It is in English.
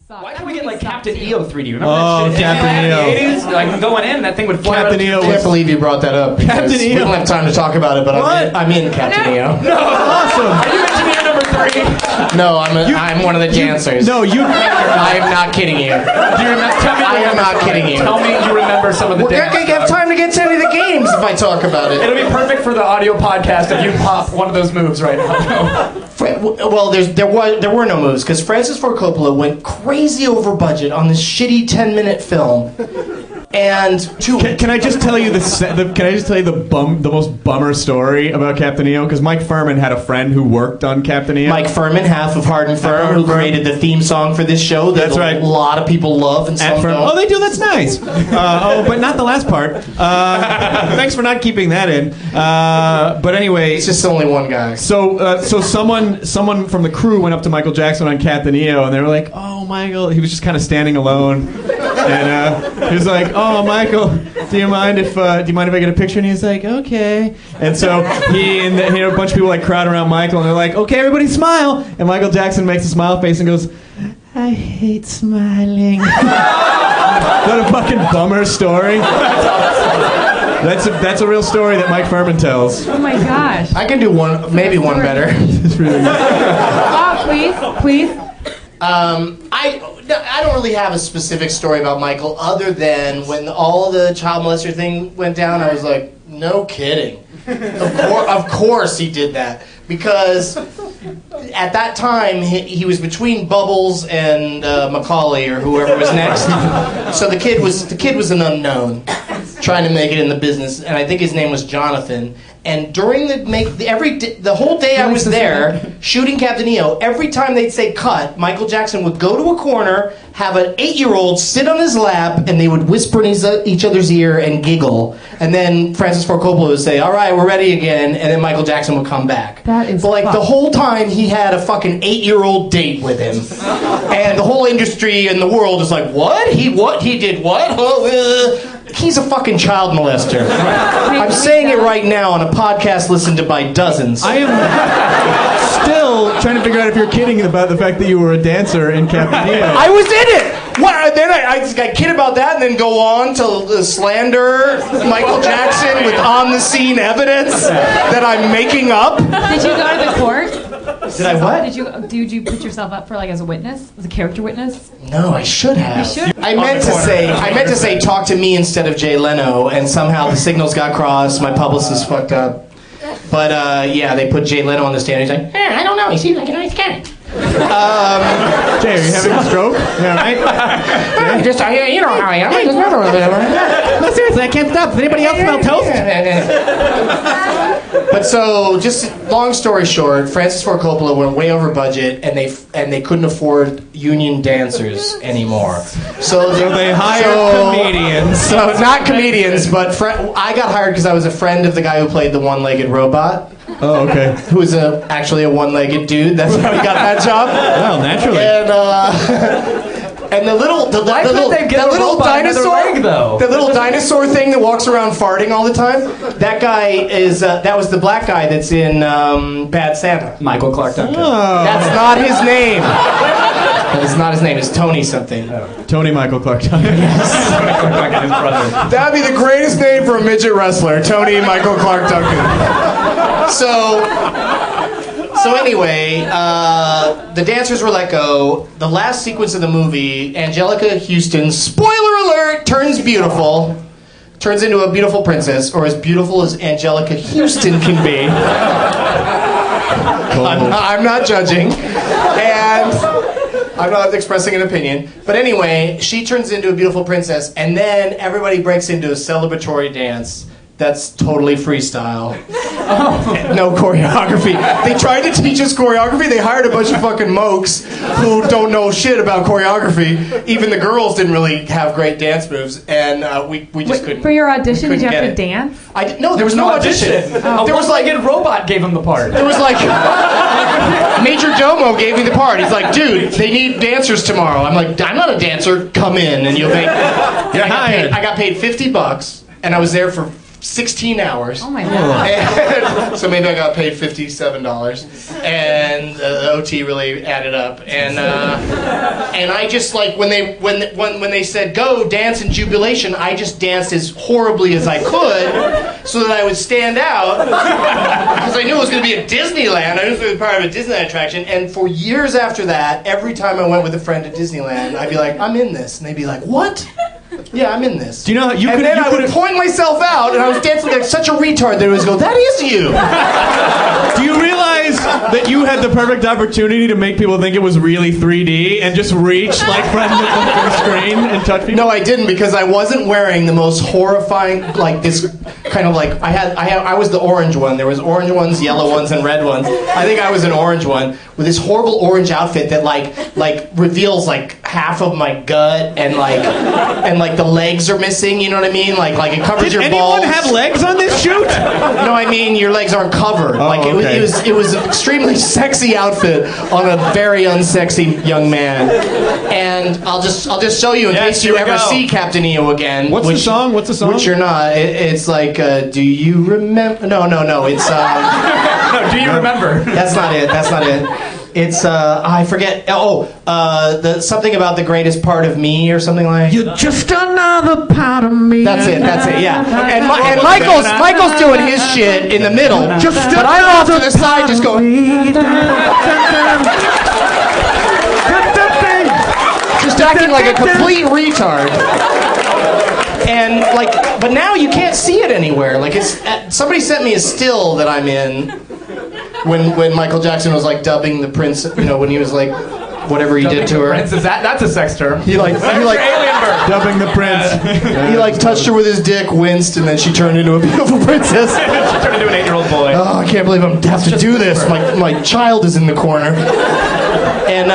sucked. Why That can't we get movie like sucked, Captain too. EO 3D? Remember Oh, that shit? Captain In EO. the 80s, like going in, that thing would fly Captain around EO your I was- can't believe you brought that up. Captain because EO. We don't have time to talk about it, but I'm in Captain EO. No, Awesome. Are you engineer number 3? No, I'm one of the dancers. No, you. I am not kidding you. Do you remember? Tell me. I am not kidding you. Tell me you remember some of the We're dance. gonna have time to get to any of the games if I talk about it. It'll be perfect for the audio podcast if you pop one of those moves right now. Well, there were no moves because Francis Ford Coppola went crazy over budget on this shitty 10-minute film, and Can I just tell you the most bummer story about Captain EO? Because Mike Furman had a friend who worked on Captain EO. Mike Furman, half of Hard and Firm, who created the theme song for this show. That That's right. A lot of people love and some Furman. don't. Oh, they do. That's nice. But not the last part. Thanks for not keeping that in. But anyway, It's just only one guy. So someone from the crew went up to Michael Jackson on Captain EO, and they were like, "Oh, Michael," he was just kind of standing alone, and he was like, "Oh, Michael, do you mind if I get a picture?" And he's like, "Okay." And so he and a bunch of people like crowd around Michael, and they're like, "Okay, everybody smile." And Michael Jackson makes a smile face and goes, "I hate smiling." What a fucking bummer story. That's a real story that Mike Furman tells. Oh my gosh. I can do one, maybe one better. It's really good. Oh, please. I don't really have a specific story about Michael other than when all the child molester thing went down, I was like, no kidding. Of course he did that. Because at that time, he was between Bubbles and Macaulay or whoever was next. So the kid was an unknown, trying to make it in the business, and I think his name was Jonathan. And during the whole day I was there shooting Captain EO, every time they'd say cut, Michael Jackson would go to a corner, have an 8-year-old sit on his lap, and they would whisper in each other's ear and giggle. And then Francis Ford Coppola would say, "All right, we're ready again," and then Michael Jackson would come back. That is But like fucked. the whole time he had a fucking 8-year-old date with him. And the whole industry and the world is like, what? He did what? He's a fucking child molester. I'm saying it right now on a podcast listened to by dozens. I am still trying to figure out if you're kidding about the fact that you were a dancer in Captain EO. I was in it! What? Then I kid about that and then go on to slander Michael Jackson with on-the-scene evidence that I'm making up. Did you go to the court? Did I what? Did you put yourself up for like as a witness, as a character witness? No, I should have. You should. I meant to say talk to me instead of Jay Leno, and somehow the signals got crossed. My publicist fucked up. But yeah, they put Jay Leno on the stand. He's like, I don't know. He seems like a nice guy. Jay, are you having a stroke? Yeah, right? You know how I am. I just never. No, seriously, I can't stop. Does anybody else smell toast? But so, just long story short, Francis Ford Coppola went way over budget, and they couldn't afford union dancers anymore. So they hired comedians. So not comedians, but I got hired because I was a friend of the guy who played the one-legged robot. Oh, okay. Who was actually a one-legged dude. That's how he got that job. Well, naturally. And the little dinosaur thing that walks around farting all the time. That guy is that was the black guy that's in Bad Santa. Michael Clark Duncan. Oh. That's not his name. That is not his name. It's Tony something. Tony Michael Clark Duncan. Clark Duncan, his brother. That'd be the greatest name for a midget wrestler, Tony Michael Clark Duncan. So anyway, the dancers were let go. The last sequence of the movie, Angelica Houston, spoiler alert, turns beautiful. Turns into a beautiful princess, or as beautiful as Angelica Houston can be. I'm not judging. And I'm not expressing an opinion. But anyway, she turns into a beautiful princess, and then everybody breaks into a celebratory dance that's totally freestyle. Oh. No choreography. They tried to teach us choreography. They hired a bunch of fucking mokes who don't know shit about choreography. Even the girls didn't really have great dance moves, and we just couldn't. For your audition, did you have to it. dance? No, there was no audition. There was like a robot gave him the part. There was like Major Domo gave me the part. He's like, dude, they need dancers tomorrow. I'm like, I'm not a dancer. Come in, and you'll make. I got paid $50, and I was there for 16 hours. Oh my god. And so maybe I got paid $57, and the OT really added up. And I just like when they said go dance in jubilation, I just danced as horribly as I could so that I would stand out because I knew it was going to be at Disneyland. I knew it was going to be part of a Disneyland attraction. And for years after that, every time I went with a friend to Disneyland, I'd be like, I'm in this, and they'd be like, what? Yeah, I'm in this. Do you know you and could? then You I would could point myself out, and I was dancing like such a retard. They would go, "That is you." Do you realize that you had the perfect opportunity to make people think it was really 3D and just reach like from the screen and touch people? No, I didn't because I wasn't wearing the most horrifying, like this kind of like I was the orange one. There was orange ones, yellow ones, and red ones. I think I was an orange one with this horrible orange outfit that like reveals like half of my gut and like the legs are missing. You know what I mean? Like it covers Did your anyone balls. have legs on this shoot? No, I mean your legs aren't covered. Oh, okay. It was an extremely sexy outfit on a very unsexy young man. And I'll just show you in case you ever see Captain EO again. What's the song? Which you're not. It's like, do you remember? No. It's No, do you remember? that's not it. It's I forget. The something about the greatest part of me or something like. You're just another part of me. That's it. Yeah. And Michael's doing his shit in the middle. But I'm off to the side, just going. Just acting like a complete retard. And but now you can't see it anywhere. Like somebody sent me a still that I'm in when Michael Jackson was like dubbing the prince. You know, when he was like whatever he did to her. Princess, that's a sex term. He like alien bird. Dubbing the prince. He like touched her with his dick, winced, and then she turned into a beautiful princess. She turned into an 8-year-old boy. Oh, I can't believe I have to do this. My child is in the corner. And